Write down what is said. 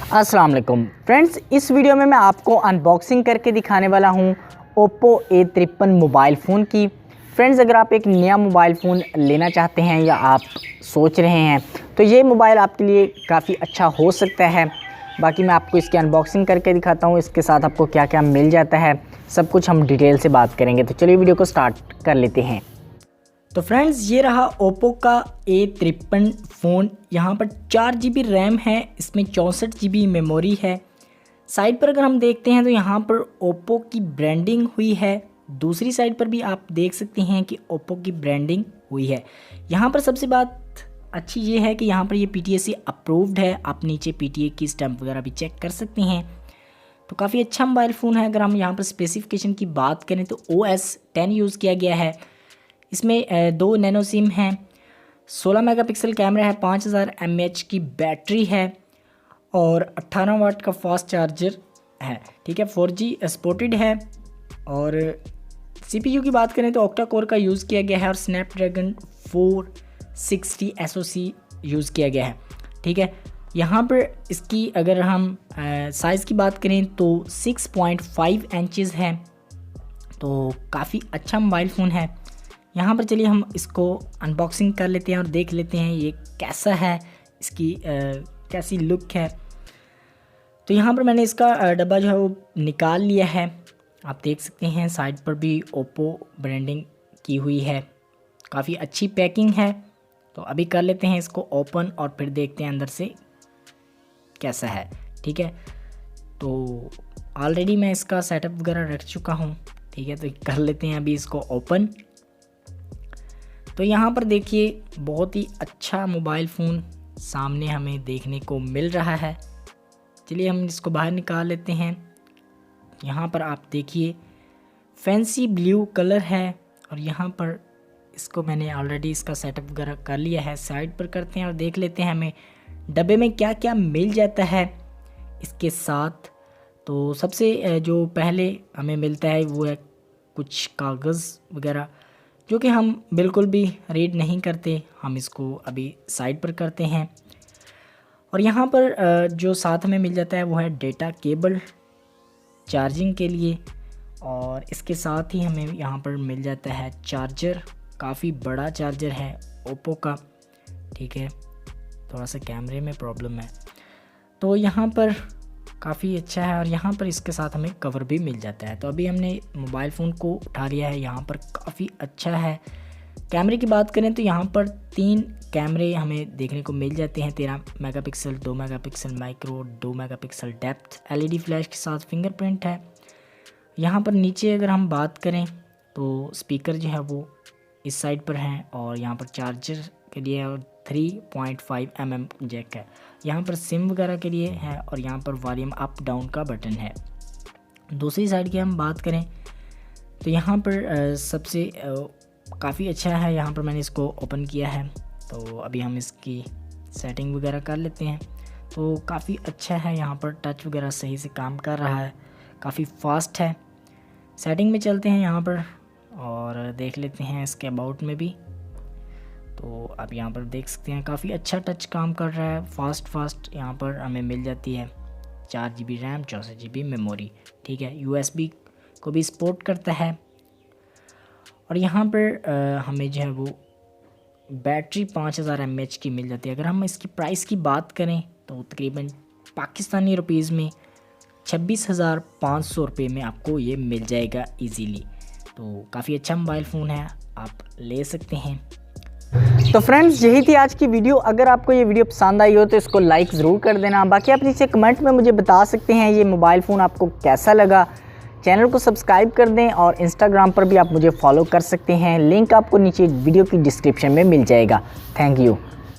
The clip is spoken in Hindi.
अस्सलाम वालेकुम फ्रेंड्स, इस वीडियो में मैं आपको अनबॉक्सिंग करके दिखाने वाला हूं Oppo A53 मोबाइल फ़ोन की। फ्रेंड्स, अगर आप एक नया मोबाइल फ़ोन लेना चाहते हैं या आप सोच रहे हैं तो ये मोबाइल आपके लिए काफ़ी अच्छा हो सकता है। बाकी मैं आपको इसकी अनबॉक्सिंग करके दिखाता हूं, इसके साथ आपको क्या क्या मिल जाता है सब कुछ हम डिटेल से बात करेंगे। तो चलिए वीडियो को स्टार्ट कर लेते हैं। तो फ्रेंड्स, ये रहा ओप्पो का A53 फ़ोन। यहाँ पर 4 GB रैम है, इसमें 64 GB मेमोरी है। साइड पर अगर हम देखते हैं तो यहाँ पर ओप्पो की ब्रांडिंग हुई है। दूसरी साइड पर भी आप देख सकते हैं कि ओप्पो की ब्रांडिंग हुई है। यहाँ पर सबसे बात अच्छी ये है कि यहाँ पर ये PTA से अप्रूव्ड है। आप नीचे PTA की स्टैम्प वगैरह भी चेक कर सकते हैं। तो काफ़ी अच्छा मोबाइल फ़ोन है। अगर हम यहाँ पर स्पेसिफिकेशन की बात करें तो OS 10 यूज़ किया गया है। इसमें 2 नैनो सिम हैं, 16 मेगापिक्सल कैमरा है, 5000 mAh की बैटरी है और 18 वाट का फास्ट चार्जर है। ठीक है, 4G सपोर्टेड है। और CPU की बात करें तो ऑक्टा कोर का यूज़ किया गया है और स्नैपड्रैगन 460 SoC यूज़ किया गया है। ठीक है, यहाँ पर इसकी अगर हम साइज़ की बात करें तो 6.5 इंचज़ है। तो काफ़ी अच्छा मोबाइल फ़ोन है। यहाँ पर चलिए हम इसको अनबॉक्सिंग कर लेते हैं और देख लेते हैं ये कैसा है, इसकी कैसी लुक है। तो यहाँ पर मैंने इसका डब्बा जो है वो निकाल लिया है। आप देख सकते हैं साइड पर भी ओप्पो ब्रांडिंग की हुई है। काफ़ी अच्छी पैकिंग है। तो अभी कर लेते हैं इसको ओपन और फिर देखते हैं अंदर से कैसा है। ठीक है, तो ऑलरेडी मैं इसका सेटअप वगैरह रख चुका हूँ। ठीक है, तो कर लेते हैं अभी इसको ओपन। तो यहाँ पर देखिए बहुत ही अच्छा मोबाइल फ़ोन सामने हमें देखने को मिल रहा है। चलिए हम इसको बाहर निकाल लेते हैं। यहाँ पर आप देखिए फैंसी ब्लू कलर है और यहाँ पर इसको मैंने ऑलरेडी इसका सेटअप वगैरह कर लिया है। साइड पर करते हैं और देख लेते हैं हमें डब्बे में क्या क्या मिल जाता है इसके साथ। तो सबसे जो पहले हमें मिलता है वो है कुछ कागज़ वगैरह, जो कि हम बिल्कुल भी रीड नहीं करते। हम इसको अभी साइड पर करते हैं। और यहाँ पर जो साथ में मिल जाता है वो है डेटा केबल चार्जिंग के लिए। और इसके साथ ही हमें यहाँ पर मिल जाता है चार्जर। काफ़ी बड़ा चार्जर है ओप्पो का। ठीक है, थोड़ा सा कैमरे में प्रॉब्लम है। तो यहाँ पर काफ़ी अच्छा है और यहाँ पर इसके साथ हमें कवर भी मिल जाता है। तो अभी हमने मोबाइल फ़ोन को उठा लिया है। यहाँ पर काफ़ी अच्छा है। कैमरे की बात करें तो यहाँ पर 3 कैमरे हमें देखने को मिल जाते हैं। 13 megapixel, 2 megapixel micro, 2 megapixel depth, LED flash के साथ फिंगरप्रिंट है। यहाँ पर नीचे अगर हम बात करें तो स्पीकर जो है वो इस साइड पर हैं और यहाँ पर चार्जर के लिए और 3.5 mm जैक है। यहाँ पर सिम वगैरह के लिए है और यहाँ पर वॉल्यूम अप डाउन का बटन है। दूसरी साइड की हम बात करें तो यहाँ पर सबसे काफ़ी अच्छा है। यहाँ पर मैंने इसको ओपन किया है। तो अभी हम इसकी सेटिंग वगैरह कर लेते हैं। तो काफ़ी अच्छा है। यहाँ पर टच वगैरह सही से काम कर रहा है, काफ़ी फास्ट है। सेटिंग में चलते हैं यहाँ पर और देख लेते हैं इसके अबाउट में भी। तो आप यहाँ पर देख सकते हैं काफ़ी अच्छा टच काम कर रहा है, फास्ट यहाँ पर हमें मिल जाती है 4 GB रैम, 64 GB मेमोरी। ठीक है, USB को भी सपोर्ट करता है। और यहाँ पर हमें जो है वो बैटरी 5000 mAh की मिल जाती है। अगर हम इसकी प्राइस की बात करें तो तकरीबन पाकिस्तानी रुपीज़ में 26,500 रुपये में आपको ये मिल जाएगा इजीली। तो काफ़ी अच्छा मोबाइल फ़ोन है, आप ले सकते हैं। तो फ्रेंड्स, यही थी आज की वीडियो। अगर आपको ये वीडियो पसंद आई हो तो इसको लाइक ज़रूर कर देना। बाकी आप नीचे कमेंट में मुझे बता सकते हैं ये मोबाइल फ़ोन आपको कैसा लगा। चैनल को सब्सक्राइब कर दें और इंस्टाग्राम पर भी आप मुझे फॉलो कर सकते हैं। लिंक आपको नीचे वीडियो की डिस्क्रिप्शन में मिल जाएगा। Thank you.